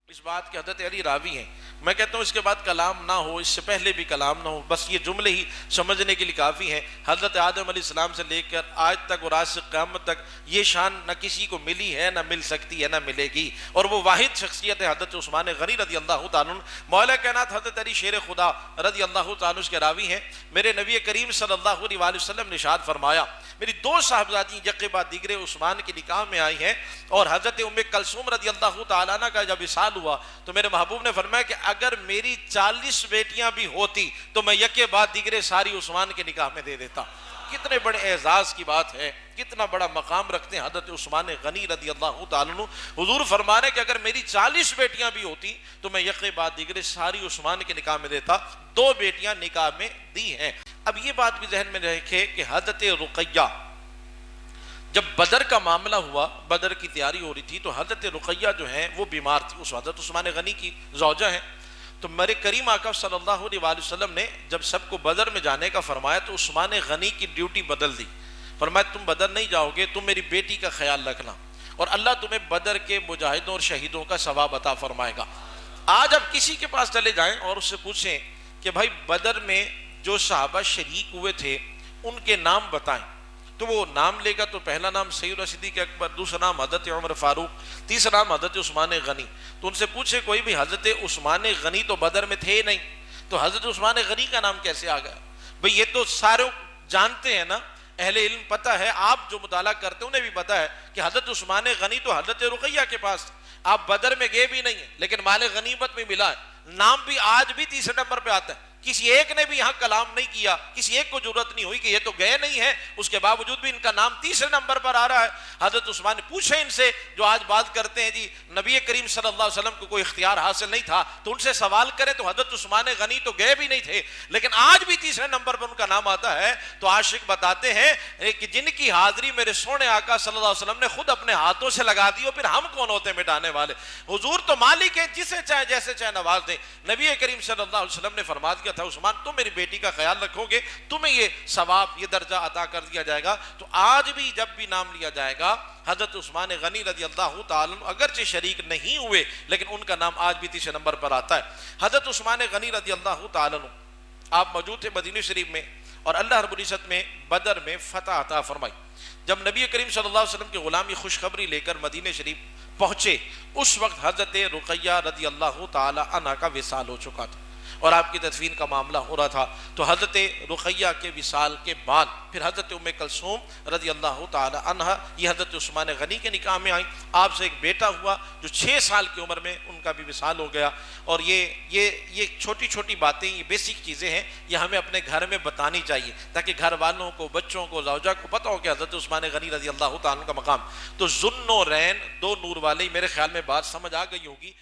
اس بات کے حضرت علی راوی ہیں. میں کہتا ہوں اس کے بعد کلام نہ ہو، اس سے پہلے بھی کلام نہ ہو، بس یہ جملے ہی سمجھنے کے لیے کافی ہیں. حضرت آدم علیہ السلام سے لے کر آج تک اور آج سے قیامت تک یہ شان نہ کسی کو ملی ہے، نہ مل سکتی ہے، نہ ملے گی. اور وہ واحد شخصیت ہے حضرت عثمان غنی رضی اللہ تعالیٰ عنہ. مولا کائنات حضرت علی شیر خدا رضی اللہ تعالیٰ عنہ کے راوی ہیں. میرے نبی کریم صلی اللہ علیہ وسلم نے ارشاد فرمایا، میری دو صاحبزادی یکے بعد دیگرے عثمان کے نکاح میں آئی ہیں، اور حضرت ام کلثوم رضی اللہ تعالیٰ عنہ کا جب وصال ہوا تو میرے محبوب نے فرمایا کہ اگر میری 40 بیٹیاں بھی ہوتی تو میں یکے بعد دیگرے ساری عثمان کے نکاح میں دے دیتا. کتنے بڑے اعزاز کی بات ہے، کتنا بڑا مقام رکھتے ہیں حضرت عثمان غنی رضی اللہ تعالیٰ عنہ. حضور فرما رہے کہ اگر میری 40 بیٹیاں بھی ہوتی تو میں یکے بعد دیگرے ساری عثمان کے نکاح میں دیتا. 2 بیٹیاں نکاح میں دی ہیں. اب یہ بات بھی ذہن میں رکھے کہ حضرت رقیہ جب بدر کا معاملہ ہوا، بدر کی تیاری ہو رہی تھی، تو حضرت رقیہ جو ہیں وہ بیمار تھی. اس حضرت عثمان غنی کی زوجہ ہیں. تو میرے کریم آقا صلی اللہ علیہ وسلم نے جب سب کو بدر میں جانے کا فرمایا تو عثمان غنی کی ڈیوٹی بدل دی. فرمایا تم بدر نہیں جاؤ گے، تم میری بیٹی کا خیال رکھنا، اور اللہ تمہیں بدر کے مجاہدوں اور شہیدوں کا ثواب عطا فرمائے گا. آج اب کسی کے پاس چلے جائیں اور اس سے پوچھیں کہ بھائی بدر میں جو صحابہ شریک ہوئے تھے ان کے نام بتائیں، تو وہ نام لے گا. تو پہلا نام سیدنا صدیق اکبر، دوسرا نام حضرت عمر فاروق، تیسرا نام حضرت عثمان غنی. تو ان سے پوچھے کوئی بھی حضرت عثمان غنی تو بدر میں تھے نہیں، تو حضرت عثمان غنی کا نام کیسے آ گیا؟ بھئی یہ تو سارے جانتے ہیں نا، اہل علم پتہ ہے، آپ جو مطالعہ کرتے ہیں انہیں بھی پتہ ہے کہ حضرت عثمان غنی تو حضرت رقیہ کے پاس، آپ بدر میں گئے بھی نہیں ہیں لیکن مال غنیمت میں ملا ہے. نام بھی آج بھی تیسرے نمبر پہ آتا ہے. کسی ایک نے بھی یہاں کلام نہیں کیا، کسی ایک کو ضرورت نہیں ہوئی کہ یہ تو گئے نہیں ہیں، اس کے باوجود بھی ان کا نام تیسرے نمبر پر آ رہا ہے. حضرت عثمان نے پوچھے ان سے جو آج بات کرتے ہیں جی نبی کریم صلی اللہ علیہ وسلم کو کوئی اختیار حاصل نہیں تھا، تو ان سے سوال کریں تو حضرت عثمان غنی تو گئے بھی نہیں تھے لیکن آج بھی تیسرے نمبر پر ان کا نام آتا ہے. تو عاشق بتاتے ہیں کہ جن کی حاضری میرے سونے آقا صلی اللہ علیہ وسلم نے خود اپنے ہاتھوں سے لگا دی، اور پھر ہم کون ہوتے مٹانے والے؟ حضور تو مالک ہیں، جسے چاہے جیسے چاہے نواز دیں. نبی کریم صلی اللہ علیہ وسلم نے فرما دیا تھا عثمان تم میری بیٹی کا خیال رکھو گے تمہیں یہ ثواب، یہ درجہ عطا کر دیا جائے گا. تو آج بھی جب بھی نام لیا جائے گا حضرت عثمان غنی رضی اللہ تعالیٰ عنہ اگرچہ شریک نہیں ہوئے لیکن ان کا نام آج بھی تیسرے نمبر پر آتا ہے. حضرت عثمان غنی رضی اللہ تعالیٰ عنہ آپ موجود تھے مدینہ شریف میں، اور اللہ رب العزت میں بدر میں فتح عطا فرمائی. جب نبی کریم صلی اللہ علیہ وسلم کی غلامی خوشخبری لے کر مدینہ شریف پہنچے، اس وقت حضرت رقیہ رضی اللہ تعالی عنہ کا وصال ہو چکا تھا اور آپ کی تدفین کا معاملہ ہو رہا تھا. تو حضرت رقیہ کے وصال کے بعد پھر حضرت ام کلثوم رضی اللہ تعالی عنہ یہ حضرت عثمان غنی کے نکاح میں آئیں. آپ سے ایک بیٹا ہوا جو 6 سال کی عمر میں ان کا بھی وصال ہو گیا. اور یہ چھوٹی چھوٹی باتیں، یہ بیسک چیزیں ہیں، یہ ہمیں اپنے گھر میں بتانی چاہیے تاکہ گھر والوں کو، بچوں کو، زوجہ کو پتہ ہو کہ حضرت عثمان غنی رضی اللہ تعالیٰ عنہ کا مقام. تو ذو النورین، 2 نور والے، میرے خیال میں بات سمجھ آ گئی ہوگی.